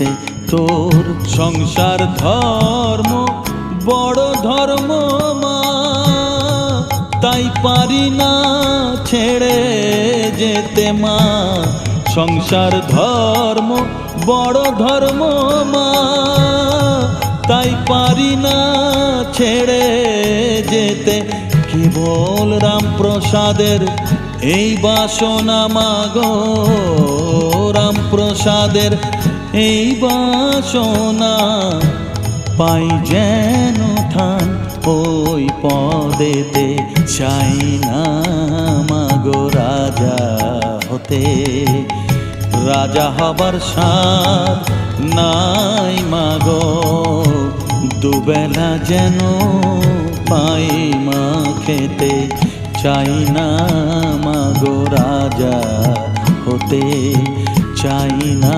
যেতে তোর সংসার ধর্ম বড় ধর্ম মা, তাই পারি না ছেড়ে যেতে মা। সংসার ধর্ম বড় ধর্ম মা, তাই পারি না ছেড়ে যেতে। কেবল রামপ্রসাদের এই বাসনা মাগো, রামপ্রসাদের এই বাসনা, পাই যেন থান ওই পদেতে। চাই না মাগো রাজা হতে, রাজা হবার স্বাদ নাই মাগো। দুবেলা যেন পাই মা খেতে, চাই না মাগো রাজা হতে, চাই না